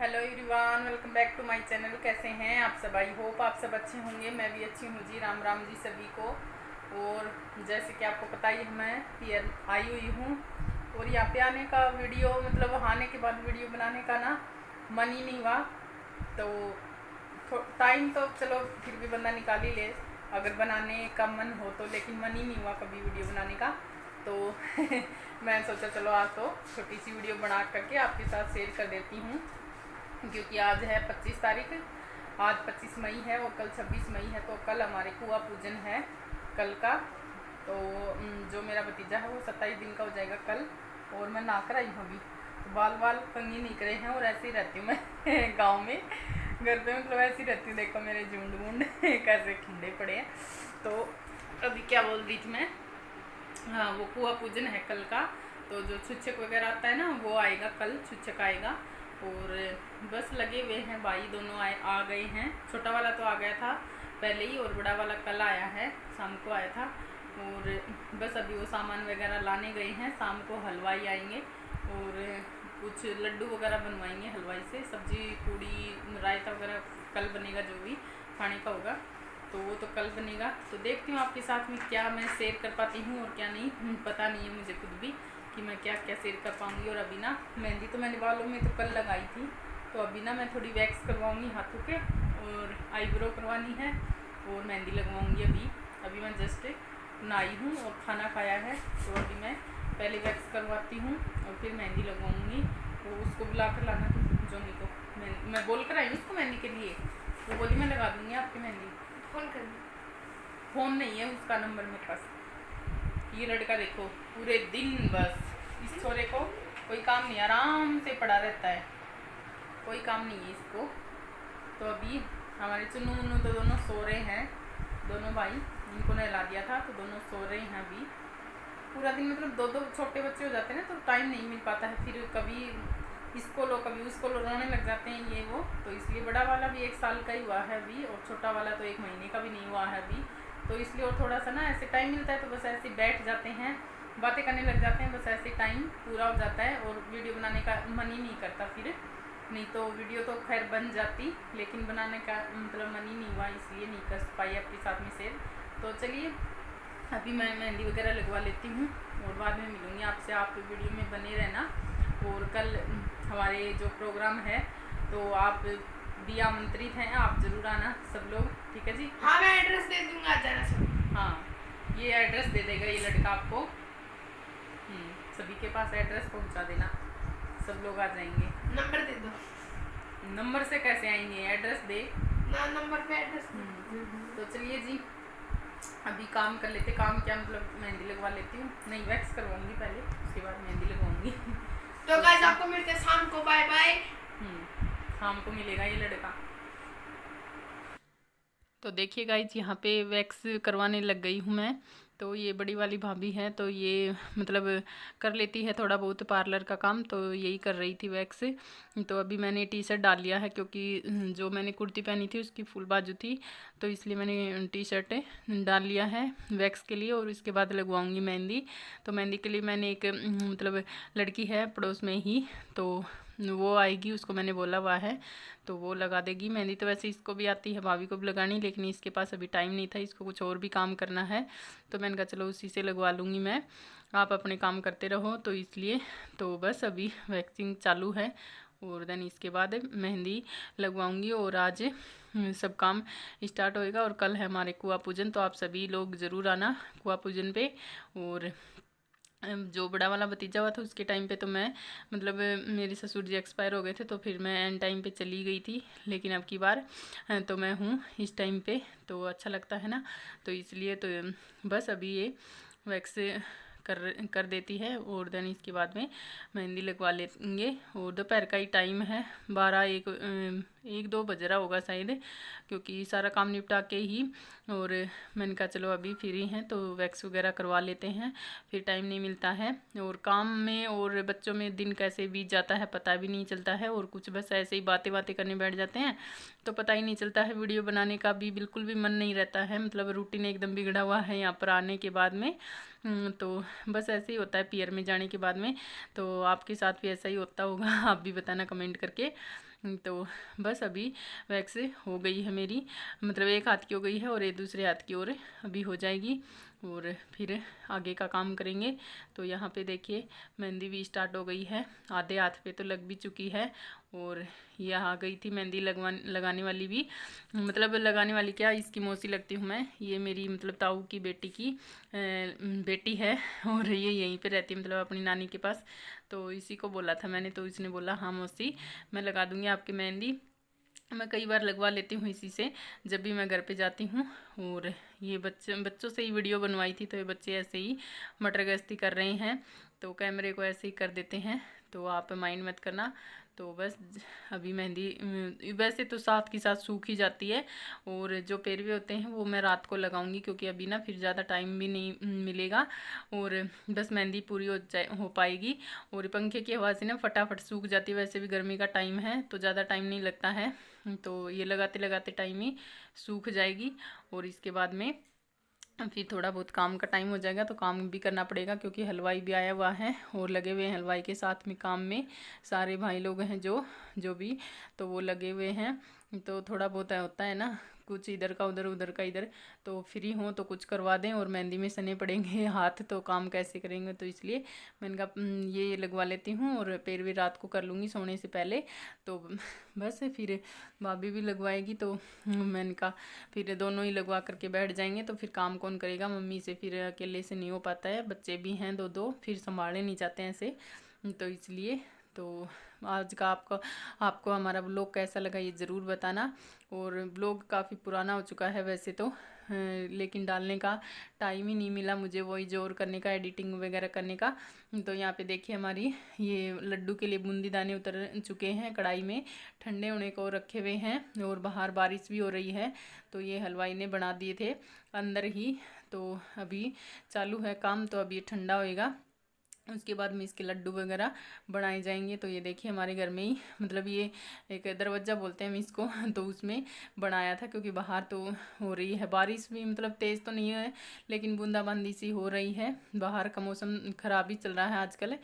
Hello everyone, welcome back to my channel. कैसे हैं आप सब? आई होप आप सब अच्छे होंगे। मैं भी अच्छी हूँ जी। राम राम जी सभी को। और जैसे कि आपको पता ही है, मैं पीयर आई हुई हूँ और यहाँ पे आने का वीडियो मतलब आने के बाद वीडियो बनाने का ना मन ही नहीं हुआ। तो टाइम तो चलो फिर भी बंदा निकाल ही ले अगर बनाने का मन हो तो, लेकिन मन ही नहीं हुआ कभी वीडियो बनाने का। तो मैं सोचा चलो आज तो छोटी सी वीडियो बना करके आपके साथ शेयर कर देती हूँ, क्योंकि आज है 25 तारीख। आज 25 मई है और कल 26 मई है। तो कल हमारे कुआं पूजन है कल का। तो जो मेरा भतीजा है वो 27 दिन का हो जाएगा कल। और मैं नहा कर आई हूँ अभी, तो बाल कंघी नहीं करे हैं और ऐसे ही रहती हूँ मैं गाँव में घर पे, मतलब ऐसी रहती हूँ। देखो मेरे झुंड वुंड कैसे खिंडे पड़े हैं। तो अभी क्या बोल रही थी मैं, हाँ वो कुआं पूजन है कल का। तो जो छुच्छक वगैरह आता है ना वो आएगा कल, छुच्छक आएगा। और बस लगे हुए हैं भाई, दोनों आ गए हैं। छोटा वाला तो आ गया था पहले ही और बड़ा वाला कल आया है, शाम को आया था। और बस अभी वो सामान वगैरह लाने गए हैं। शाम को हलवाई आएंगे और कुछ लड्डू वगैरह बनवाएंगे हलवाई से। सब्जी पूड़ी रायता वगैरह कल बनेगा, जो भी खाने का होगा तो वो तो कल बनेगा। तो देखती हूँ आपके साथ में क्या मैं शेयर कर पाती हूँ और क्या नहीं, पता नहीं है मुझे खुद भी कि मैं क्या क्या शेयर कर पाऊँगी। और अभी ना मेहंदी तो मैंने बालों में तो कल लगाई थी, तो अभी ना मैं थोड़ी वैक्स करवाऊँगी हाथों के और आईब्रो करवानी है और मेहंदी लगवाऊँगी। अभी मैं जस्ट नहाई हूँ और खाना खाया है, तो अभी मैं पहले वैक्स करवाती हूँ और फिर मेहंदी लगवाऊँगी। तो उसको बुला कर लाना तुम जोनी को। मैं बोल कर आई हूँ उसको मेहंदी के लिए, वो बोली मैं लगा दूँगी आपकी मेहंदी। फ़ोन नहीं है उसका नंबर मेरे पास। ये लड़का देखो पूरे दिन बस, इस छोरे को कोई काम नहीं, आराम से पड़ा रहता है, कोई काम नहीं है इसको। तो अभी हमारे चुन्नू मुन्नू तो दोनों सो रहे हैं, दोनों भाई, इनको नहला दिया था तो दोनों सो रहे हैं अभी। पूरा दिन मतलब दो दो छोटे बच्चे हो जाते हैं ना, तो टाइम नहीं मिल पाता है। फिर कभी इसको लो कभी उसको लो, रोने लग जाते हैं ये वो। तो इसलिए बड़ा वाला भी 1 साल का ही हुआ है अभी और छोटा वाला तो 1 महीने का भी नहीं हुआ है अभी। तो इसलिए और थोड़ा सा ना ऐसे टाइम मिलता है तो बस ऐसे बैठ जाते हैं, बातें करने लग जाते हैं, बस ऐसे टाइम पूरा हो जाता है और वीडियो बनाने का मन ही नहीं करता। फिर नहीं तो वीडियो तो खैर बन जाती, लेकिन बनाने का मतलब मन ही नहीं हुआ, इसलिए नहीं कर पाई आपके साथ में शेयर। तो चलिए अभी मैं मेहंदी वगैरह लगवा लेती हूँ और बाद में मिलूँगी आपसे। आप वीडियो में बने रहना। और कल हमारे जो प्रोग्राम है तो आप भी आमंत्रित हैं, आप ज़रूर आना सब लोग, ठीक है जी। हाँ मैं एड्रेस दे दूंगा, आ जाना सब। हाँ ये एड्रेस दे देगा ये लड़का आपको। सभी के पास एड्रेस पहुंचा देना, सब लोग आ जाएंगे। नंबर दे दो। नंबर से कैसे आएंगे, एड्रेस दे ना नंबर पे एड्रेस। तो चलिए जी अभी काम कर लेते। काम क्या मतलब मेहंदी लगवा लेती हूँ, नहीं वैक्स करवाऊंगी पहले, उसके बाद मेहंदी लगवाऊंगी। तो गाइस आपको मिलते हैं शाम को, बाय बाय। शाम को मिलेगा ये लड़का। तो देखिए गाइज यहाँ पे वैक्स करवाने लग गई हूँ मैं। तो ये बड़ी वाली भाभी है, तो ये मतलब कर लेती है थोड़ा बहुत पार्लर का काम, तो यही कर रही थी वैक्स। तो अभी मैंने टी शर्ट डाल लिया है, क्योंकि जो मैंने कुर्ती पहनी थी उसकी फुल बाजू थी, तो इसलिए मैंने टी शर्ट डाल लिया है वैक्स के लिए। और इसके बाद लगवाऊंगी मेहंदी। तो मेहंदी के लिए मैंने एक मतलब लड़की है पड़ोस में ही, तो वो आएगी, उसको मैंने बोला हुआ है, तो वो लगा देगी मेहंदी। तो वैसे इसको भी आती है, भाभी को भी लगानी, लेकिन इसके पास अभी टाइम नहीं था, इसको कुछ और भी काम करना है। तो मैंने कहा चलो उसी से लगवा लूँगी मैं, आप अपने काम करते रहो। तो इसलिए तो बस अभी वैक्सिंग चालू है और देन इसके बाद मेहंदी लगवाऊंगी और आज सब काम स्टार्ट होएगा। और कल है हमारे कुआं पूजन, तो आप सभी लोग ज़रूर आना कुआं पूजन पे। और जो बड़ा वाला भतीजा हुआ था उसके टाइम पे तो मैं मतलब मेरे ससुर जी एक्सपायर हो गए थे, तो फिर मैं एंड टाइम पे चली गई थी, लेकिन अब की बार तो मैं हूँ इस टाइम पे, तो अच्छा लगता है ना। तो इसलिए तो बस अभी ये वैक्स कर देती है और देन इसके बाद में मेहंदी लगवा लेंगे। और दोपहर का ही टाइम है, 1-2 बज रहा होगा शायद, क्योंकि सारा काम निपटा के ही। और मैंने कहा चलो अभी फ्री हैं तो वैक्स वगैरह करवा लेते हैं, फिर टाइम नहीं मिलता है। और काम में और बच्चों में दिन कैसे बीत जाता है पता भी नहीं चलता है, और कुछ बस ऐसे ही बातें करने बैठ जाते हैं तो पता ही नहीं चलता है। वीडियो बनाने का भी बिल्कुल भी मन नहीं रहता है, मतलब रूटीन एकदम बिगड़ा हुआ है यहाँ पर आने के बाद में। तो बस ऐसे ही होता है पीयर में जाने के बाद में। तो आपके साथ भी ऐसा ही होता होगा, आप भी बताना कमेंट करके। तो बस अभी वैक्स हो गई है मेरी, मतलब एक हाथ की हो गई है और एक दूसरे हाथ की ओर अभी हो जाएगी और फिर आगे का काम करेंगे। तो यहाँ पे देखिए मेहंदी भी स्टार्ट हो गई है, आधे हाथ पे तो लग भी चुकी है और ये आ गई थी मेहंदी लगाने वाली भी, मतलब लगाने वाली क्या, इसकी मौसी लगती हूँ मैं। ये मेरी मतलब ताऊ की बेटी की बेटी है और ये यहीं पे रहती है, मतलब अपनी नानी के पास। तो इसी को बोला था मैंने, तो इसने बोला हाँ मौसी मैं लगा दूँगी आपकी मेहंदी। मैं कई बार लगवा लेती हूँ इसी से जब भी मैं घर पे जाती हूँ। और ये बच्चों से ही वीडियो बनवाई थी, तो ये बच्चे ऐसे ही मटर गश्ती कर रहे हैं, तो कैमरे को ऐसे ही कर देते हैं, तो आप माइंड मत करना। तो बस अभी मेहंदी वैसे तो साथ के साथ सूख ही जाती है, और जो पेरवे होते हैं वो मैं रात को लगाऊंगी, क्योंकि अभी ना फिर ज़्यादा टाइम भी नहीं मिलेगा और बस मेहंदी पूरी हो पाएगी। और पंखे की हवा से ना फटाफट सूख जाती है, वैसे भी गर्मी का टाइम है तो ज़्यादा टाइम नहीं लगता है, तो ये लगाते लगाते टाइम ही सूख जाएगी। और इसके बाद में फिर थोड़ा बहुत काम का टाइम हो जाएगा, तो काम भी करना पड़ेगा क्योंकि हलवाई भी आया हुआ है और लगे हुए हैं हलवाई के साथ में काम में। सारे भाई लोग हैं जो भी, तो वो लगे हुए हैं। तो थोड़ा बहुत होता है ना, कुछ इधर का उधर उधर का इधर, तो फ्री हों तो कुछ करवा दें, और मेहंदी में सने पड़ेंगे हाथ तो काम कैसे करेंगे, तो इसलिए मैंने कहा ये लगवा लेती हूँ और पैरवी रात को कर लूँगी सोने से पहले। तो बस फिर भाभी भी लगवाएगी, तो मैंने कहा फिर दोनों ही लगवा करके बैठ जाएंगे, तो फिर काम कौन करेगा, मम्मी से फिर अकेले से नहीं हो पाता है, बच्चे भी हैं दो फिर संभालने नहीं चाहते हैं ऐसे, तो इसलिए। तो आज का आपको हमारा व्लॉग कैसा लगा ये ज़रूर बताना। और व्लॉग काफ़ी पुराना हो चुका है वैसे तो, लेकिन डालने का टाइम ही नहीं मिला मुझे, वही जोर करने का, एडिटिंग वगैरह करने का। तो यहाँ पे देखिए हमारी ये लड्डू के लिए बूंदी दाने उतर चुके हैं कढ़ाई में, ठंडे होने को रखे हुए हैं, और बाहर बारिश भी हो रही है, तो ये हलवाई ने बना दिए थे अंदर ही। तो अभी चालू है काम, तो अभी ठंडा होएगा, उसके बाद में इसके लड्डू वगैरह बनाए जाएंगे। तो ये देखिए हमारे घर में ही, मतलब ये एक दरवाज़ा बोलते हैं हम इसको, तो उसमें बनाया था, क्योंकि बाहर तो हो रही है बारिश भी, मतलब तेज़ तो नहीं है लेकिन बूंदाबांदी सी हो रही है, बाहर का मौसम ख़राब ही चल रहा है आजकल,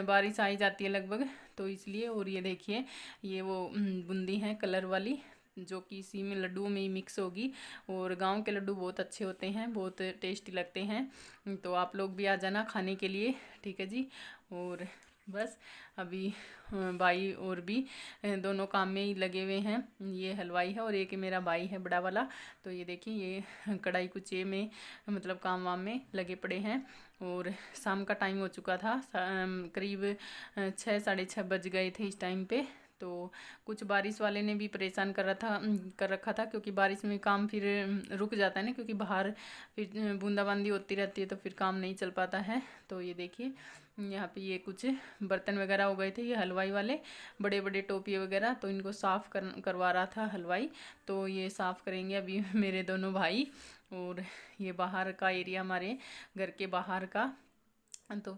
बारिश आ ही जाती है लगभग, तो इसलिए। और ये देखिए ये वो बूंदी है कलर वाली, जो कि इसी में लड्डुओं में ही मिक्स होगी, और गांव के लड्डू बहुत अच्छे होते हैं, बहुत टेस्टी लगते हैं, तो आप लोग भी आ जाना खाने के लिए, ठीक है जी। और बस अभी भाई और भी दोनों काम में ही लगे हुए हैं, ये हलवाई है और एक मेरा भाई है बड़ा वाला। तो ये देखिए ये कढ़ाई कुचे में मतलब काम वाम में लगे पड़े हैं, और शाम का टाइम हो चुका था, करीब 6 साढ़े 6 बज गए थे इस टाइम पे। तो कुछ बारिश वाले ने भी परेशान कर रखा था, क्योंकि बारिश में काम फिर रुक जाता है ना, क्योंकि बाहर फिर बूंदाबांदी होती रहती है, तो फिर काम नहीं चल पाता है। तो ये देखिए यहाँ पे ये कुछ बर्तन वगैरह हो गए थे, ये हलवाई वाले बड़े बड़े टोपिए वगैरह, तो इनको साफ़ करवा रहा था हलवाई, तो ये साफ़ करेंगे अभी मेरे दोनों भाई। और ये बाहर का एरिया हमारे घर के बाहर का, तो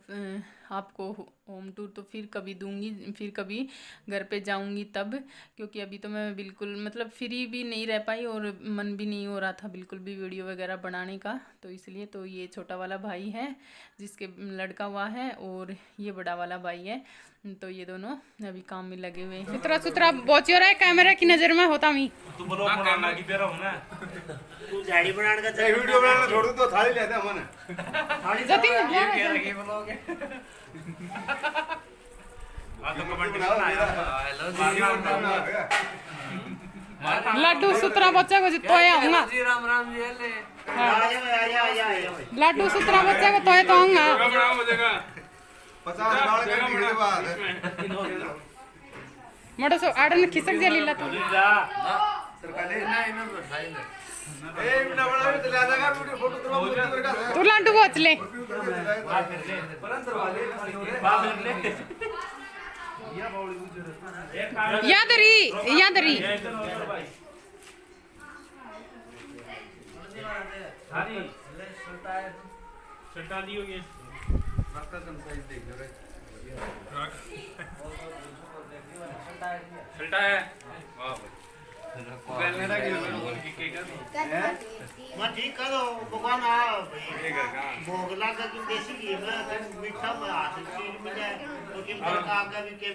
आपको होम टूर तो फिर कभी दूंगी, फिर कभी घर पे जाऊंगी तब, क्योंकि अभी तो मैं बिल्कुल मतलब फ्री भी नहीं रह पाई और मन भी नहीं हो रहा था बिल्कुल भी वीडियो वगैरह बनाने का, तो इसलिए। तो ये छोटा वाला भाई है जिसके लड़का हुआ है, और ये बड़ा वाला भाई है, तो ये दोनों अभी काम में लगे हुए हैं। सुतरा सुतरा बहुत हो रहा है, कैमरा की नज़र में होता मैं तू बोलो बनाना की बेरा हो ना, तू झाड़ी बनाने का ए वीडियो बनाना छोड़ दो, तो थाली लेते हमने थाली जति ये कह रही बोलोगे आ तो कमेंट बनाना हेलो जी लड्डू सुतरा बच्चा को तो आऊंगा जी राम जी ले आ लड्डू सुतरा बच्चा को तो आऊंगा बड़ा हो जाएगा 50 डाल के वीडियो बाद मोटो सो आडन खिसक जे लीला तू सरकाले नहीं ना भाई ने ए बिना बड़ा भी चला जाएगा वीडियो फोटो तो मूर्ति का तू लड्डू को ले परंतर वाले बाप ले याद रही थाली सटा दी होगी रखता तुम साइज देख लो रे सटा है वाह मैं ठीक करो भगवान आ भोग लगा कि देसी घी में मीठा में हाथ चीज मिले तो कि प्रकार का भी के